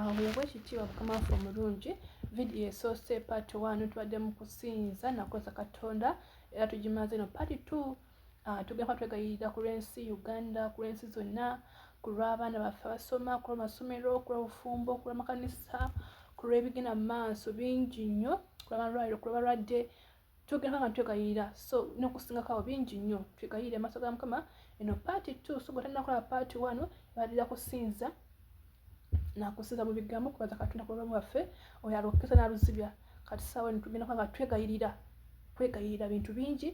Bwekitibwa Mukama waffe omulungi, vidiyo esoose part 1 tubadde mu kusinza nakoza Katonda era tugimaze no part 2. Tugenda twegayirira ku lw'ensi Uganda, ku lw'ensi zonna, ku lw'abaana baffe abasoma, ku lw'amasomero, ku lw'obufumbo, ku lw'amakanisa, ku lw'ebigenda mu maaso bingi nnyo, ku lw'amalwaliro, ku lw'abalwadde. Tugenda nga twegayirira so n'okusingako bingi nnyo. Twegayirire amaaso ga Mukama eno part 2. So bw'otannakola part 1 ebadira kusinza nakusinza mu bigambo kubaza Katonda ku lw'obulamu bwaffe oyo alokeza n'aluzibya. Kati saawa eno tugenda nga twegayirira bintu bingi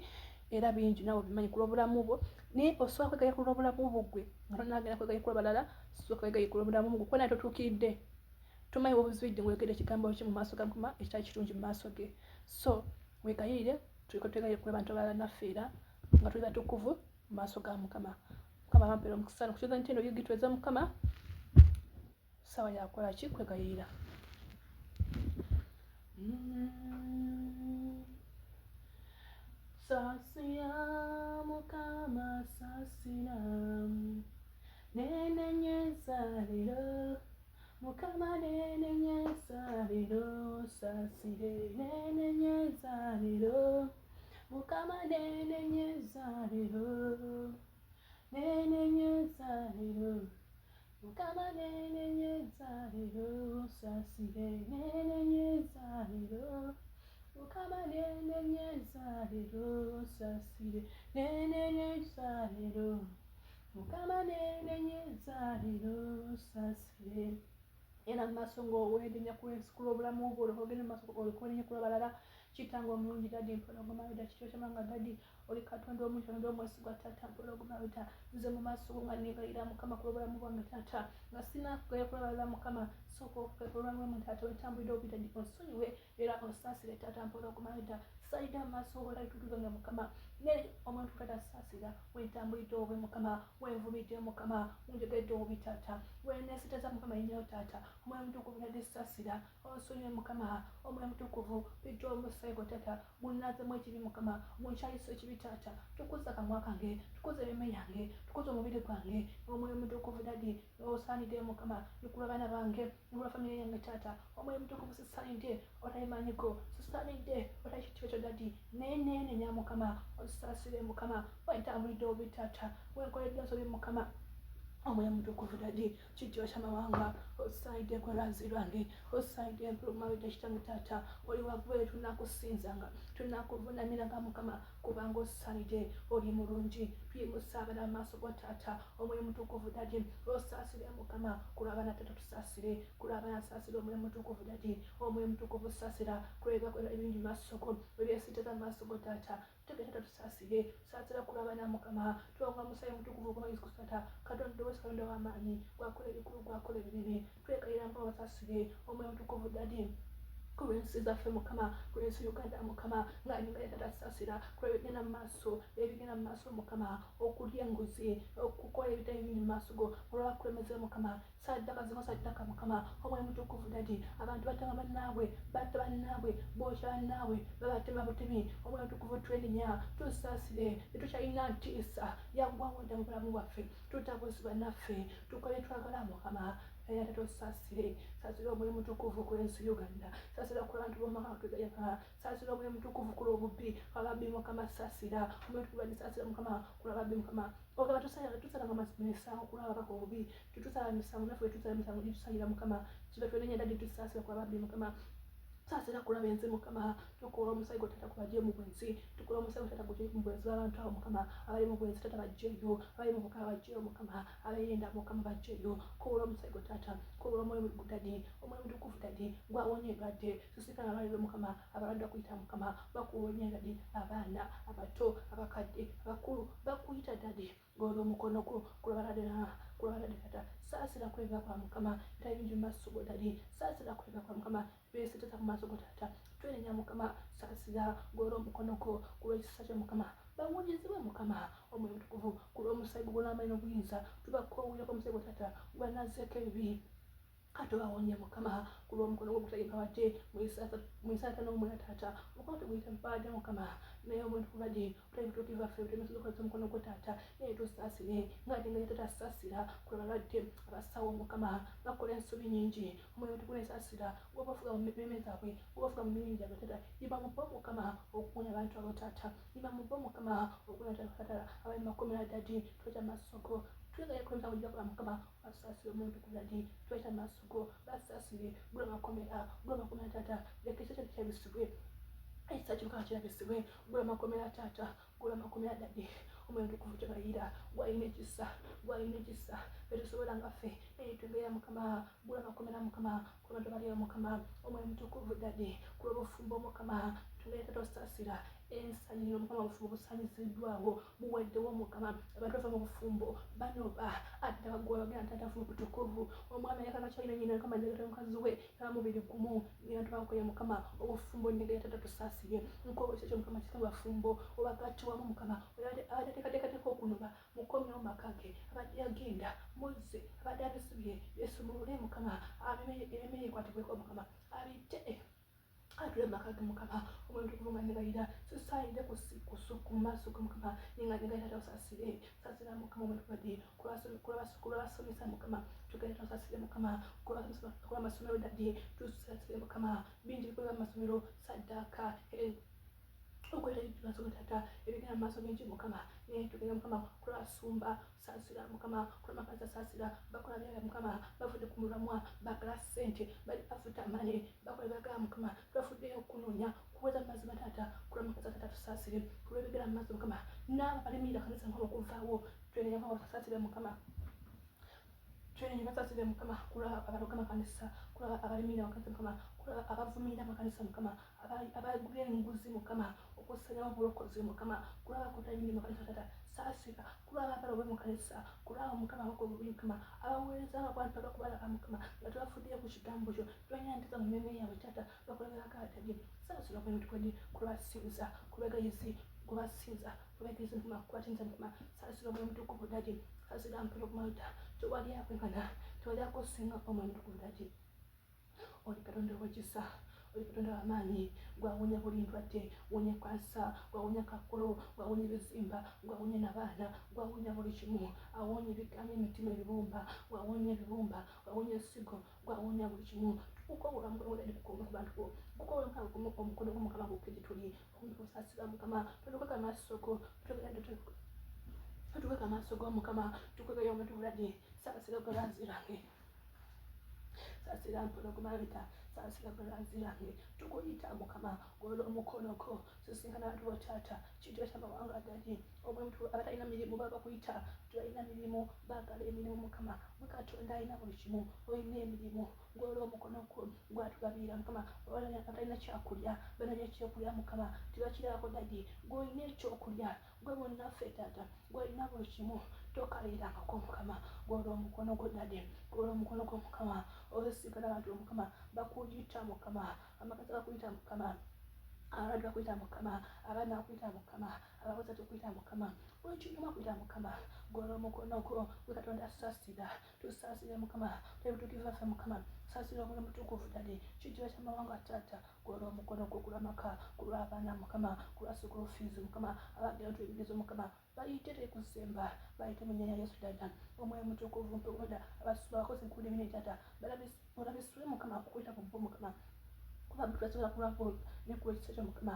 era bingi naawe bimanyi ku lw'obulamu bwo. Naye osobola kwegayirira ku lw'obulamu bwo gwe nga tonagenda kwegayirira ku lw'abalala, so kwegayirira ku lw'obulamu bwo kuba naye totuukiridde. Tomanyi bw'obuzibidde ng'oyogedde ekigambo ki mu maaso ga Mukama ekitali kirungi mu maaso ge. So wegayirire, tuliko twegayirire ku bantu abalala naffe era nga tuli batukuvu mu maaso ga Mukama. Mukama bampeera omukisa n'okukiza nti eno yigitweza Mukama sawa yakola ki kwegayirira. Sasira Mukama sasira nene nyezaliro Mukama nene nyezaliro sasire nene nyezaliro Mukama nene nyezaliro Mukama nene nyezaliro sasire nene nyezaliro Mukama nene nyezaliro sasire nene nyezaliro Mukama nene nyezaliro sasire. Era maaso ng'owedenya ku lw'obulamu bwo olwogenda maaso olw'okwedenya ku lw'abalala. Kitange omulungi dadi mpologoma weda kityo kyamanga dadi oli Katonda omulungi Katonda omwesigwa tata mpologoma weda nze mu maaso go nga negayira Mukama ku lw'obulamu bwange tata nga sinakugaya ku lw'abalala Mukama sooka okugaya ku lw'obulamu bwange tata wetambulira obi dadi onsonyiwe era onsaasire tata mpologoma weda sayida amaaso olali tutuzanga Mukama ne omuntu tata saasira wentambulidde obwe Mukama wenvumidde Mukama unjogedde obi tata wenesiteza Mukama ennyo tata omwoyo mutukuvu dadi saasira onsonyiwe Mukama omwoyo mutukuvu bijja omusaigo tata munazemu ekibi Mukama munkyayisa ekibi tata tukuza akamwa kange tukuza emmeeme yange tukuza omubiri gwange omwoyo mutukuvu dadi osaanidde Mukama nikula baana bange nikula famire yange tata omwoyo mutukuvu sisaanidde otayimanyigo sisaanidde otayikitiwe kyo dadi nenenya Mukama osaasire Mukama wentambulidde obi tata wenkoledde nsobi Mukama omwoyo mutukuvu dadi kijjo ky'amawanga osaayidde gwerazi lwange osaayidde mpuluma weda kitange tata oli waggwe tunakusinzanga tunakuvunamiranga Mukama kubanga osaanidde oli mulungi tuyimusaabala amaaso go tata omwoyo mutukuvu dadi osaasire Mukama kulw'abaana tata tusaasire kulw'abaana saasire omwoyo mutukuvu dadi omwoyo mutukuvu saasira kulw'ebikolwa ebingi maaso go ebyesiteza maaso go tata tegeta tusaasire saasira kulw'abaana Mukama tuwanga omusaayi mutukuvu gwa Yesu Kristo tata Katonda wese Katonda w'amaanyi gwakola ebikulu gwakola ebinene twegayira Mukama basaasire omwoyo mutukuvu dadi ku lw'ensi zaffe Mukama ku lw'ensi Uganda Mukama nga nyumba tata saasira kulw'ebigenda mu maaso Mukama okulya enguzi okukola ebitali bingi mu maaso go olwakulemeze Mukama saddaka zino saddaka Mukama omwoyo mutukuvu dadi abantu batanga bannaabwe batta bannaabwe bookya bannaabwe babatema butemi omwoyo mutukuvu twenenya tusaasire tetukyalina ntiisa yaggwawo dda mu bulamu bwaffe tutabuzibwa naffe tukole twagala Mukama era tusaasire saasira omwoyo mutukuvu ku lw'ensi Uganda saasira ku bantu b'omumaka twegayaka saasira omwoyo mutukuvu ku lw'obubbi ababbi Mukama saasira omwoyo mutukuvu saasira Mukama ku lw'ababbi Mukama ogaba tusalanga misango ku lw'ababaka obubi tutusala misango naffe tusala misango gitusalira Mukama kiba twenenya dadi tusaasira ku ababbi Mukama saasira kulaba ensi Mukama tukola omusaayi gwo tata kubajje mu bwensi tukola omusaayi gwo tata gujje mu bwensi abantu abo Mukama abali mu bwensi tata bajjeyo abali mu bukaba bajjeyo Mukama abayenda Mukama bajjeyo kola omusaayi gwo tata kola omwoyo dadi omwoyo mutukuvu dadi gwawonye endwadde tusikana abaliro Mukama abalwadde okuyita Mukama bakuwonye dadi abaana abato abakadde abakulu bakuyita dadi ng'oli omukono gwo kulwabalade tata saasira kwega kwa Mukama bitali bingi mu maaso go dadi saasira kwega kwa Mukama byesiteza mu maaso go tata twenenya Mukama saasira ng'oli omukono gwo ku lw'ekisa kyo Mukama bawonyezebwe Mukama omwoyo mutukuvu ku lw'omusaayi gwo n'amaanyi n'obuyinza tubakoowuulako omusaayi gwo tata gwanazzeeko ebibi katubawonye mukama ku lw'omukono gw'okutayimba wadde mu isaata n'omwana taata omukono teguyita mpaade mukama naye obuntu kubadde otali butuukivu baffe butemesobola okukozesa omukono gwo taata naye tusaasire ngaate nga taata asaasira ku balwadde abasawo mukama bakola ensobi nyingi omwoyo tugunesaasira gwobafuga mu mirime zaabwe gwobafuga mu mirimu gyabwe taata yiba mu bo mukama okuwonya abantu abo taata yiba mu bo mukama okuwonya taata abali mu makomera ddadi tweta masoko twegaya kwemeza mu gyakola mukama basaasire omuntu kuladi tweta masoko basaasire gula makomera taata leka ekyo kyabisibwe ekisa kyokka kirabisibwe gula makomera taata gula makomera ddadi omwoyo tukuvu tebayira gwalina ekisa betusobola nga ffe naye twegaya mukama gula makomera mukama kubantu baliyo mukama omwoyo mutukuvu ddadi kuba obufumbo mukama twegaya taata osaasira ensanyiro mukama obufumbo busanyiziddwawo buweddewo mukama abantu bava mu bufumbo banoba ate bagwa bagenda taata fumbo butukuvu omwami yakanga kyalina nyina kama negata mukazi we namubiri gumu abantu bakoye mukama obufumbo negaya taata tusaasire nkobo ekyo mukama kikaba bafumbo obagati wamu mukama abateekateekateka okunoba mukomyewo makage abadde agenda muzze abadde abisibye yesumulule mukama ebimere ekwatibweko mukama abite atule makage mukama omuntu kuvunga nebayira sisayide ku maaso ge mukama ninga negayita tasaasire saasira mukama omuntu kubadde kulabasomesa mukama tugenda tasaasire mukama kuba amasomero ddadde tusaasire mukama bingi bikolera mu masomero saddaaka okwetaibibaso tata ebigenda maaso bingi mukama naye tugenda mukama kulabasumba saasira mukama kulamakasa saasira bakola byabya mukama bavudde ku mulamwa bagala ssente bali bafuta amane bakola byagala mukama tubafuddeyo okunoonya kuweza mu mazima taata kulamakasa tata tusaasire kulwebigera mu maaso mukama naabo balimirira kanisa mukama okuvaawo twenenya mukama tusaasire mukama twenenya basaasire mukama kulaba abalogama kanisa kulaba abalimirira makanisa mukama kulaba abavumirira makanisa mukama abagula enguzi mukama okusanyawo obulokozi mukama kulaba kutayimira makanisa tata saasira kulaba abalobe mukanisa kulaba mukama abakobubi mukama abaweereza abantu abakubalaba mukama nga tebafuddeyo ku kigambo kyo twenyandiza mu meme yaabwe tata bakola byagaatadde saasira omuntu kwedi kubasinza kubegayizi kubasinza kubegayizi mukama kubatinza mukama saasira omuntu kubudadi saasira mpero kumalta tewali akwenkana tewali akosinga omuntu kubudadi oli katonda wekisa oli katonda w'amaanyi gwawonya buli ndwadde wonya kansa gwawonya kakolo gwawonya ebizimba gwawonya n'abaana gwawonya buli kimu awonya ebigambo emitima ebibumba gwawonya ebibumba gwawonya esigo gwawonya buli kimu tukukobola omukono ku bantu bo tukukobola omukono gw'omukama gukiri tuli omuntu kusaasira mukama tutukeka amasoko tutukeka amaaso g'omukama tukwegaya omuntu buladi saasira gwebanzirange saasira mpono gumalita saasira gwebanzirange tukuyita mukama gwolo omukono gwo sisinkana abantu botaata kintu ekyamawanga ddadi omuntu abatalina mirimu baba kuyita tubalina mirimu baagala emirimu mukama mukatonda alina buli kimu olina emirimu gwolo omukono gwo gwatugabirira mukama abatalina kyakulya banalya ekyokulya mukama tibakirako ddadi gwolina ekyokulya gwe bonnaffe taata gwolina buli kimu tokalirangako mukama gwolo omukono gwo ddadi gwolo omukono gwo mukama olwesigala abantu mukama bakuyita mukama amakazi bakuyita mukama abalwadde bakuyita mukama abaana bakuyita mukama abakozi tukuyita mukama buli kinyuma kuyita mukama gwolo omukono gwo gwe katonda saasira tusaasire mukama tebutuukivu baffe mukama saasira omwoyo mutukuvu ddadi kijiba kyamawanga taata gwolo omukono gwo kulwamaka kulw'abaana mukama kulwa school fees mukama abagenda tubigezo mukama bayite tekusemba bayite mu nnyanya yesu dada omwoyo mutukuvu mpegoda abakozi nkudi bine tata balabisule mukama okuyita ku bo mukama kuba twasobola kulwako nekuwa ekisa kyo mukama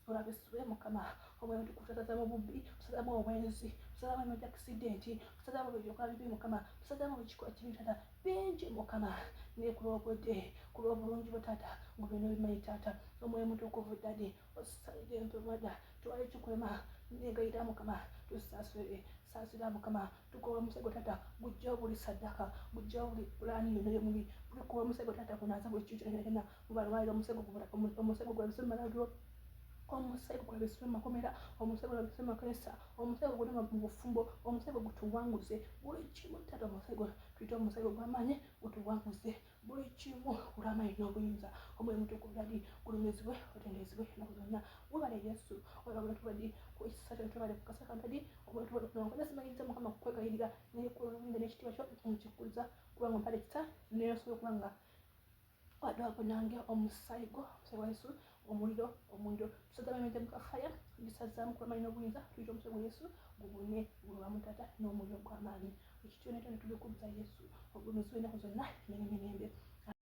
balabisule mukama omwoyo mutukuvu tusazamu obubbi tusazamu obwenzi tusazamu emyojo akisidenti tusazamu ebyokola bibi mukama tusazamu ekikola kibi tata bingi mukama naye kulw'obudde kulw'obulungi bwo taata ngubino bimanyi taata omwoyo mutukuvu ddadi osalire empemada tuwale kikulema negayita mukama tusaasire saasira mukama tukola omusego tata gujjawo buli saddaka gujjawo buli pulaani yonna yomubi tulikuwa omusego tata kunaza buli kintu kyonna mubalwalira omusego gwebisumala omusego gwabiswe makomera omusego gwabiswe makanisa omusego guli mu bufumbo omusego gutuwanguze buli kimu tata omusego twita omusego gw'amaanyi gutuwanguze buli kimu olw'amaanyi n'obuyinza omwoyo mutukuvu dadi gulumizibwe otendezebwe ennaku zonna webale yesu olwabula tubadi kuisa tubale kukasaka dadi omwoyo tubale kunongoza simanyiriza mukama kukwegayirira nekulumiriza n'ekitiibwa kyo nkikuza kubanga mpale kita neyosobola okubanga wadwako nange omusaayi gwo omusaayi wa yesu omuliro tusazaamu emeze mukafaya bisazaamu kulamaanyi n'obuyinza tuyita omusaayi gwa yesu gubune gulwamu tata n'omuliro gw'amaanyi ekityo netone tubikubuza yesu ogulumizibwe ennaku zonna n'emirembe